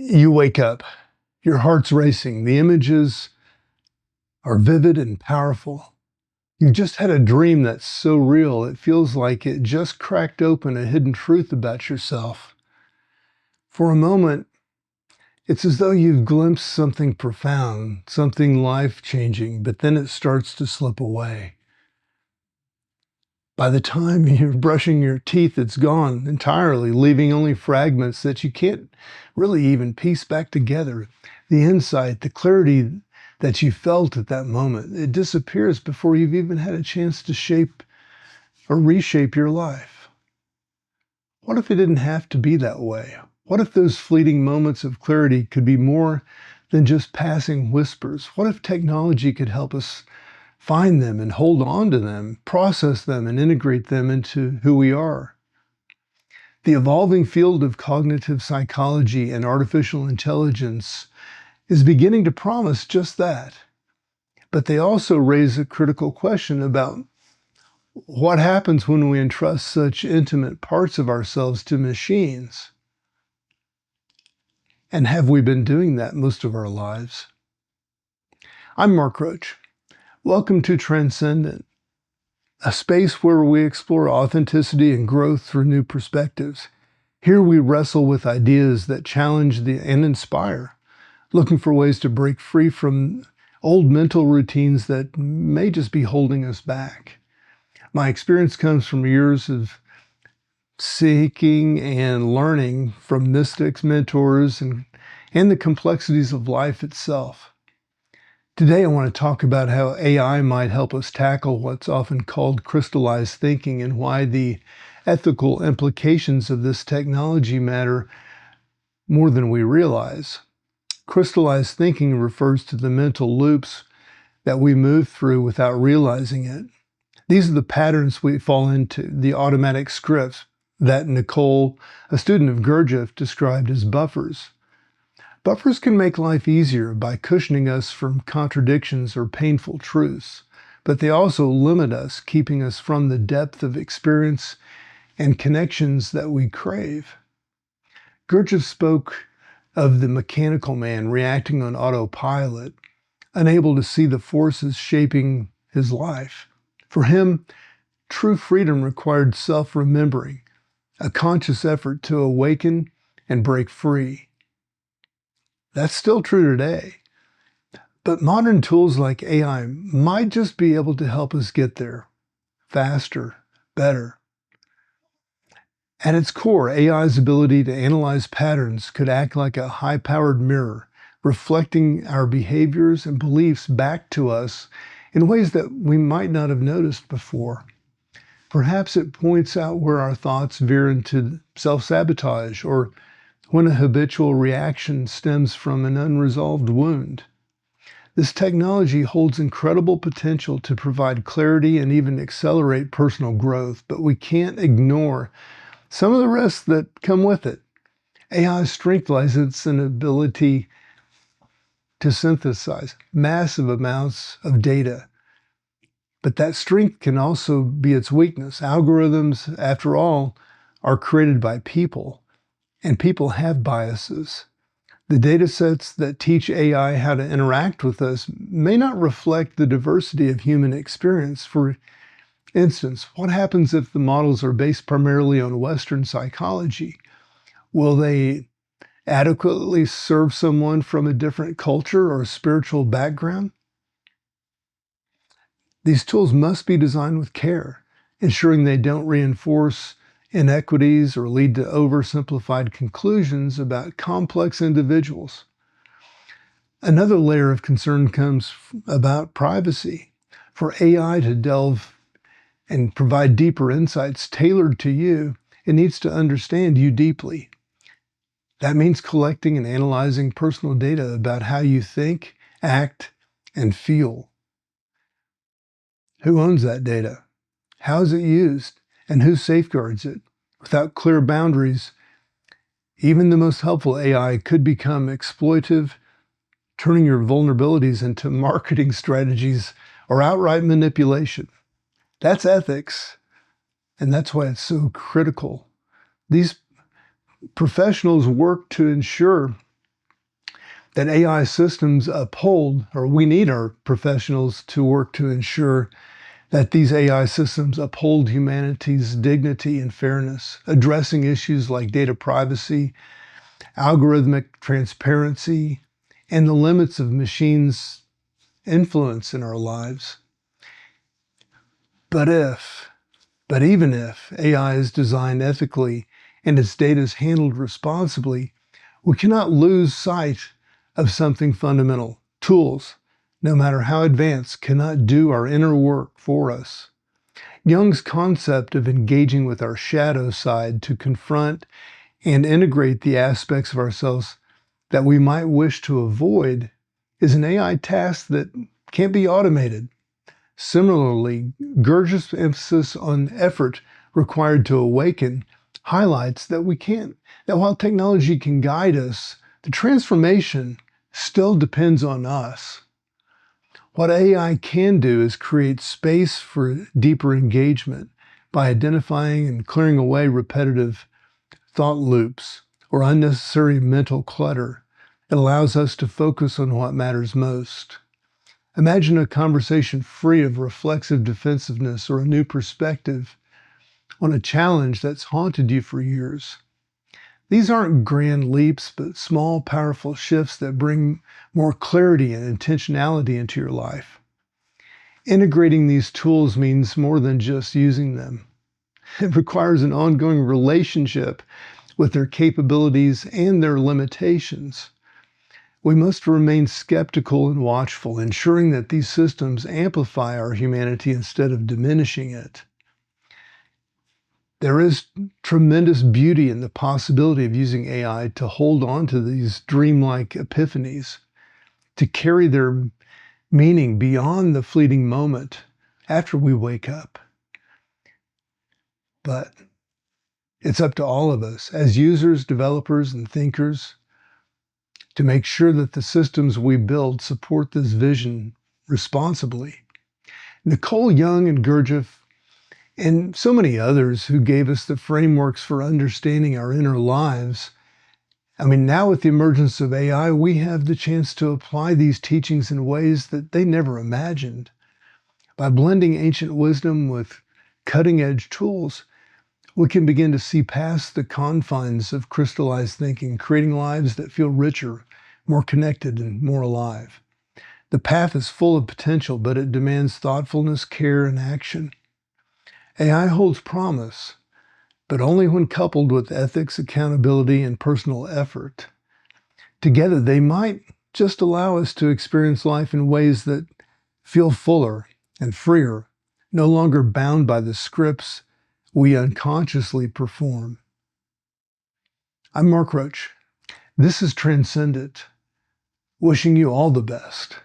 You wake up, your heart's racing, the images are vivid and powerful. You just had a dream that's so real, it feels like it just cracked open a hidden truth about yourself. For a moment, it's as though you've glimpsed something profound, something life-changing, but then it starts to slip away. By the time you're brushing your teeth, it's gone entirely, leaving only fragments that you can't really even piece back together. The insight, the clarity that you felt at that moment, it disappears before you've even had a chance to shape or reshape your life. What if it didn't have to be that way? What if those fleeting moments of clarity could be more than just passing whispers? What if technology could help us find them and hold on to them, process them and integrate them into who we are? The evolving field of cognitive psychology and artificial intelligence is beginning to promise just that. But they also raise a critical question about what happens when we entrust such intimate parts of ourselves to machines. And have we been doing that most of our lives? I'm Mark Roach. Welcome to Transcendent, a space where we explore authenticity and growth through new perspectives. Here we wrestle with ideas that challenge and inspire, looking for ways to break free from old mental routines that may just be holding us back. My experience comes from years of seeking and learning from mystics, mentors, and the complexities of life itself. Today, I want to talk about how AI might help us tackle what's often called crystallized thinking and why the ethical implications of this technology matter more than we realize. Crystallized thinking refers to the mental loops that we move through without realizing it. These are the patterns we fall into, the automatic scripts that Nicole, a student of Gurdjieff, described as buffers. Buffers can make life easier by cushioning us from contradictions or painful truths, but they also limit us, keeping us from the depth of experience and connections that we crave. Gurdjieff spoke of the mechanical man reacting on autopilot, unable to see the forces shaping his life. For him, true freedom required self-remembering, a conscious effort to awaken and break free. That's still true today. But modern tools like AI might just be able to help us get there faster, better. At its core, AI's ability to analyze patterns could act like a high-powered mirror, reflecting our behaviors and beliefs back to us in ways that we might not have noticed before. Perhaps it points out where our thoughts veer into self-sabotage or when a habitual reaction stems from an unresolved wound. This technology holds incredible potential to provide clarity and even accelerate personal growth, but we can't ignore some of the risks that come with it. AI's strength lies in its ability to synthesize massive amounts of data. But that strength can also be its weakness. Algorithms, after all, are created by people, and people have biases. The data sets that teach AI how to interact with us may not reflect the diversity of human experience. For instance, what happens if the models are based primarily on Western psychology? Will they adequately serve someone from a different culture or spiritual background? These tools must be designed with care, ensuring they don't reinforce inequities or lead to oversimplified conclusions about complex individuals. Another layer of concern comes about privacy. For AI to delve and provide deeper insights tailored to you, it needs to understand you deeply. That means collecting and analyzing personal data about how you think, act, and feel. Who owns that data? How is it used? And who safeguards it? Without clear boundaries, even the most helpful AI could become exploitive, turning your vulnerabilities into marketing strategies or outright manipulation. That's ethics, and that's why it's so critical. These professionals work to ensure that AI systems uphold, or we need our professionals to work to ensure that these AI systems uphold humanity's dignity and fairness, addressing issues like data privacy, algorithmic transparency, and the limits of machines' influence in our lives. But even if AI is designed ethically and its data is handled responsibly, we cannot lose sight of something fundamental. Tools, no matter how advanced, cannot do our inner work for us. Jung's concept of engaging with our shadow side to confront and integrate the aspects of ourselves that we might wish to avoid is an AI task that can't be automated. Similarly, Gurdjieff's emphasis on effort required to awaken highlights that while technology can guide us, the transformation still depends on us. What AI can do is create space for deeper engagement by identifying and clearing away repetitive thought loops or unnecessary mental clutter. It allows us to focus on what matters most. Imagine a conversation free of reflexive defensiveness or a new perspective on a challenge that's haunted you for years. These aren't grand leaps, but small, powerful shifts that bring more clarity and intentionality into your life. Integrating these tools means more than just using them. It requires an ongoing relationship with their capabilities and their limitations. We must remain skeptical and watchful, ensuring that these systems amplify our humanity instead of diminishing it. There is tremendous beauty in the possibility of using AI to hold on to these dreamlike epiphanies, to carry their meaning beyond the fleeting moment after we wake up. But it's up to all of us as users, developers, and thinkers to make sure that the systems we build support this vision responsibly. Nicole Young and Gurdjieff and so many others who gave us the frameworks for understanding our inner lives. Now with the emergence of AI, we have the chance to apply these teachings in ways that they never imagined. By blending ancient wisdom with cutting-edge tools, we can begin to see past the confines of crystallized thinking, creating lives that feel richer, more connected, and more alive. The path is full of potential, but it demands thoughtfulness, care, and action. AI holds promise, but only when coupled with ethics, accountability, and personal effort. Together, they might just allow us to experience life in ways that feel fuller and freer, no longer bound by the scripts we unconsciously perform. I'm Mark Roach. This is Transcendent, wishing you all the best.